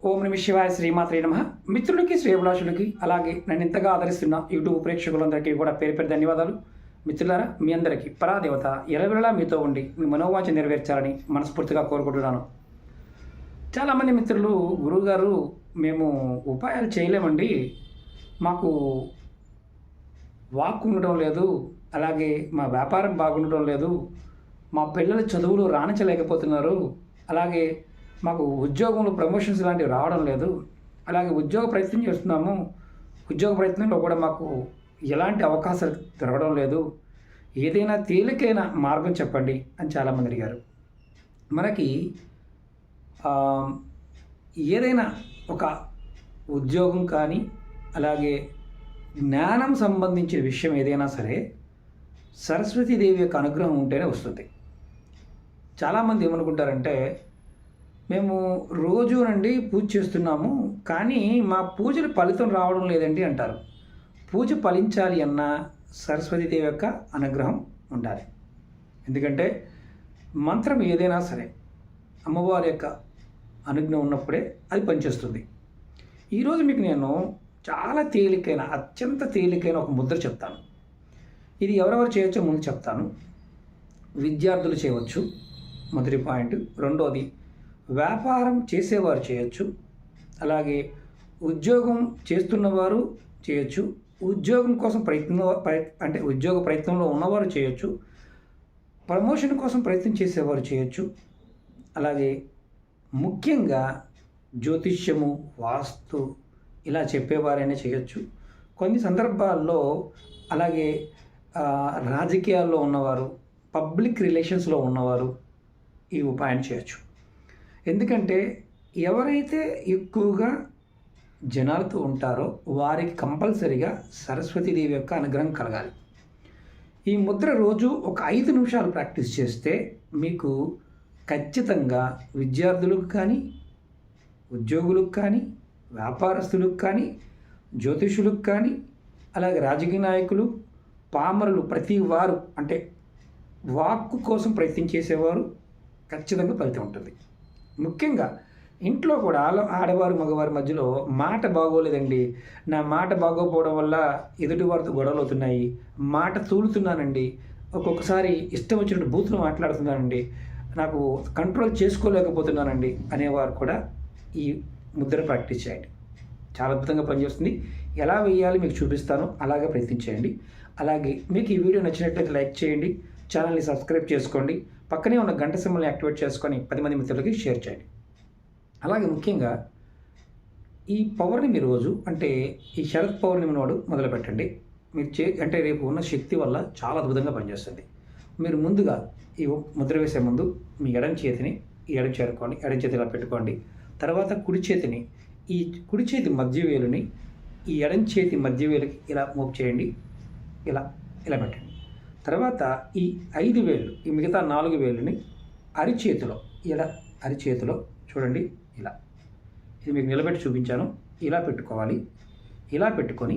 ఓం నమ శివాయ శ్రీమాత్రే నమః. మిత్రులకి శ్రేయభిలాషులకి అలాగే నన్ను ఇంతగా ఆదరిస్తున్న యూట్యూబ్ ప్రేక్షకులందరికీ కూడా పేరు పేరు ధన్యవాదాలు. మిత్రులారా, మీ అందరికీ పరాదేవత ఎలవెలా మీతో ఉండి మీ మనోవాంఛ నెరవేర్చాలని మనస్ఫూర్తిగా కోరుకుంటున్నాను. చాలామంది మిత్రులు, గురువుగారు మేము ఉపాయాలు చేయలేమండి, మాకు వాక్ ఉండడం లేదు, అలాగే మా వ్యాపారం బాగుండడం లేదు, మా పిల్లల చదువులు రాణించలేకపోతున్నారు, అలాగే మాకు ఉద్యోగంలో ప్రమోషన్స్ లాంటివి రావడం లేదు, అలాగే ఉద్యోగ ప్రయత్నం చేస్తున్నాము, ఉద్యోగ ప్రయత్నంలో కూడా మాకు ఎలాంటి అవకాశాలు దొరకడం లేదు, ఏదైనా తేలికైన మార్గం చెప్పండి అని చాలామంది అడిగారు. మనకి ఏదైనా ఒక ఉద్యోగం కానీ అలాగే జ్ఞానం సంబంధించిన విషయం ఏదైనా సరే సరస్వతీదేవి యొక్క అనుగ్రహం ఉంటేనే వస్తుంది. చాలామంది ఏమనుకుంటారంటే, మేము రోజు నుండి పూజ చేస్తున్నాము కానీ మా పూజలు ఫలితం రావడం లేదండి అంటారు. పూజ ఫలించాలి అన్నా సరస్వతీదేవి యొక్క అనుగ్రహం ఉండాలి. ఎందుకంటే మంత్రం ఏదైనా సరే అమ్మవారి యొక్క అనుజ్ఞ ఉన్నప్పుడే అది పనిచేస్తుంది. ఈరోజు మీకు నేను చాలా తేలికైన, అత్యంత తేలికైన ఒక ముద్ర చెప్తాను. ఇది ఎవరెవరు చేయొచ్చో ముందు చెప్తాను. విద్యార్థులు చేయవచ్చు, మొదటి పాయింట్. రెండోది, వ్యాపారం చేసేవారు చేయొచ్చు, అలాగే ఉద్యోగం చేస్తున్నవారు చేయొచ్చు, ఉద్యోగం కోసం ఉద్యోగ ప్రయత్నంలో ఉన్నవారు చేయొచ్చు, ప్రమోషన్ కోసం ప్రయత్నం చేసేవారు చేయొచ్చు, అలాగే ముఖ్యంగా జ్యోతిష్యము, వాస్తు ఇలా చెప్పేవారైనా చేయొచ్చు. కొన్ని సందర్భాల్లో అలాగే రాజకీయాల్లో ఉన్నవారు, పబ్లిక్ రిలేషన్స్లో ఉన్నవారు ఈ ఉపాయాన్ని చేయొచ్చు. ఎందుకంటే ఎవరైతే ఎక్కువగా జనాలతో ఉంటారో వారికి కంపల్సరిగా సరస్వతీదేవి యొక్క అనుగ్రహం కలగాలి. ఈ ముద్ర రోజు ఒక 5 నిమిషాలు ప్రాక్టీస్ చేస్తే మీకు ఖచ్చితంగా విద్యార్థులకు కానీ, ఉద్యోగులకు కానీ, వ్యాపారస్తులకు కానీ, జ్యోతిషులకు కానీ, అలాగే రాజకీయ నాయకులు, పామరులు, ప్రతి వారు అంటే వాక్కు కోసం ప్రయత్నం చేసేవారు ఖచ్చితంగా ఫలితం ఉంటుంది. ముఖ్యంగా ఇంట్లో కూడా ఆడవారు మగవారి మధ్యలో మాట బాగోలేదండి, నా మాట బాగోపోవడం వల్ల ఎదుటివారితో గొడవలు అవుతున్నాయి, మాట తూలుతున్నానండి, ఒక్కొక్కసారి ఇష్టం వచ్చినట్టు బూతులు మాట్లాడుతున్నానండి, నాకు కంట్రోల్ చేసుకోలేకపోతున్నానండి అనేవారు కూడా ఈ ముద్ర ప్రాక్టీస్ చేయండి. చాలా అద్భుతంగా పనిచేస్తుంది. ఎలా వేయాలి మీకు చూపిస్తాను, అలాగే ప్రయత్నించేయండి. అలాగే మీకు ఈ వీడియో నచ్చినట్లయితే లైక్ చేయండి, ఛానల్ని సబ్స్క్రైబ్ చేసుకోండి, పక్కనే ఉన్న గంట సింబల్ని యాక్టివేట్ చేసుకొని 10 మంది మిత్రులకి షేర్ చేయండి. అలాగే ముఖ్యంగా ఈ పవర్ని మీరు రోజు అంటే ఈ శరత్ పౌర్ణమి నాడు మొదలు పెట్టండి. మీరు అంటే రేపు ఉన్న శక్తి వల్ల చాలా అద్భుతంగా పనిచేస్తుంది. మీరు ముందుగా ఈ ముద్ర వేసే ముందు మీ ఎడం చేతిని చేరుకోండి, ఎడం చేతి ఇలా పెట్టుకోండి. తర్వాత కుడి చేతిని, ఈ కుడి చేతి మధ్య వేలుని ఈ ఎడం చేతి మధ్య వేలుకి ఇలా మూవ్ చేయండి, ఇలా ఇలా పెట్టండి. తర్వాత ఈ 5 వేళ్ళు, ఈ మిగతా 4 వేలుని అరిచేతిలో అరిచేతిలో చూడండి, ఇలా ఇది మీకు నిలబెట్టి చూపించాను, ఇలా పెట్టుకోవాలి. ఇలా పెట్టుకొని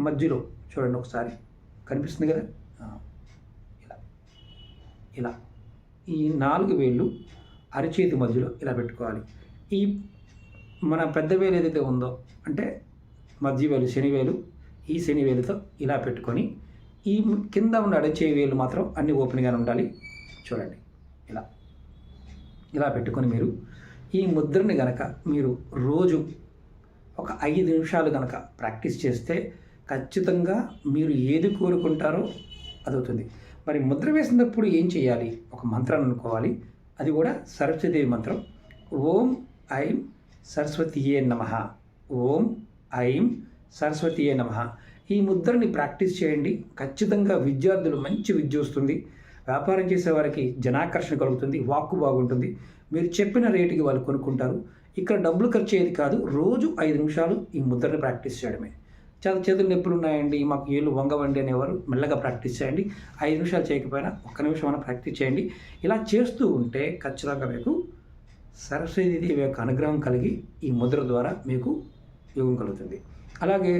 మధ్యలో చూడండి, ఒకసారి కనిపిస్తుంది కదా, ఇలా ఇలా ఈ 4 వేళ్ళు అరిచేతి మధ్యలో ఇలా పెట్టుకోవాలి. ఈ మన పెద్ద వేలు ఏదైతే ఉందో అంటే మధ్య వేలు, శనివేలు, ఈ శనివేలుతో ఇలా పెట్టుకొని ఈ కింద ఉన్న అడచే వేలు మాత్రం అన్ని ఓపెన్గానే ఉండాలి. చూడండి, ఇలా ఇలా పెట్టుకొని మీరు ఈ ముద్రని గనక మీరు రోజు ఒక 5 నిమిషాలు గనక ప్రాక్టీస్ చేస్తే ఖచ్చితంగా మీరు ఏది కోరుకుంటారో అది అవుతుంది. మరి ముద్ర వేసినప్పుడు ఏం చేయాలి? ఒక మంత్రాన్ని అనుకోవాలి, అది కూడా సరస్వతీదేవి మంత్రం. ఓం ఐం సరస్వతీయే నమః, ఓం ఐం సరస్వతీయే నమః. ఈ ముద్రని ప్రాక్టీస్ చేయండి. ఖచ్చితంగా విద్యార్థులు మంచి విద్య వస్తుంది, వ్యాపారం చేసేవారికి జనాకర్షణ కలుగుతుంది, వాక్కు బాగుంటుంది, మీరు చెప్పిన రేటుకి వాళ్ళు కొనుక్కుంటారు. ఇక్కడ డబ్బులు ఖర్చు అయ్యేది కాదు, రోజు 5 నిమిషాలు ఈ ముద్రని ప్రాక్టీస్ చేయడమే. చాలా చేతులు నొప్పులు ఉన్నాయండి, మాకు ఏళ్ళు వంగవండి అనేవారు మెల్లగా ప్రాక్టీస్ చేయండి. 5 నిమిషాలు చేయకపోయినా 1 నిమిషం అయినా ప్రాక్టీస్ చేయండి. ఇలా చేస్తూ ఉంటే ఖచ్చితంగా మీకు సరస్వతీదేవి యొక్క అనుగ్రహం కలిగి ఈ ముద్ర ద్వారా మీకు యోగం కలుగుతుంది. అలాగే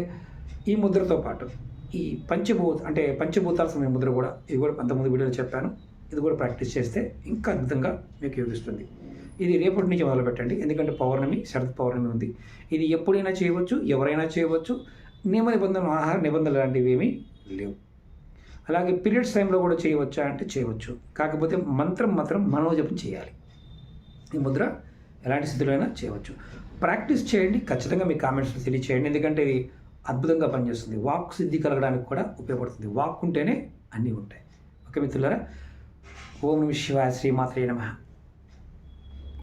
ఈ ముద్రతో పాటు ఈ పంచభూతాల సమయ ముద్ర కూడా, ఇది కూడా 19 వీడియోలు చెప్పాను, ఇది కూడా ప్రాక్టీస్ చేస్తే ఇంకా అద్భుతంగా మీకు యోగిస్తుంది. ఇది రేపటి నుంచి మొదలుపెట్టండి. ఎందుకంటే పౌర్ణమి, శరత్ పౌర్ణమి ఉంది. ఇది ఎప్పుడైనా చేయవచ్చు, ఎవరైనా చేయవచ్చు. నియమ నిబంధనలు, ఆహార నిబంధనలు లాంటివి ఏమీ లేవు. అలాగే పీరియడ్స్ టైంలో కూడా చేయవచ్చా అంటే చేయవచ్చు. కాకపోతే మంత్రం మాత్రం మనోజపం చేయాలి. ఈ ముద్ర ఎలాంటి స్థితిలో అయినా చేయవచ్చు. ప్రాక్టీస్ చేయండి. ఖచ్చితంగా మీ కామెంట్స్లో తెలియచేయండి. ఎందుకంటే ఇది అద్భుతంగా పనిచేస్తుంది. వాక్ సిద్ధి కలగడానికి కూడా ఉపయోగపడుతుంది. వాక్ ఉంటేనే అన్నీ ఉంటాయి. ఓకే మిత్రులారా, ఓం నమః శివాయ, శ్రీమాత్రే నమః.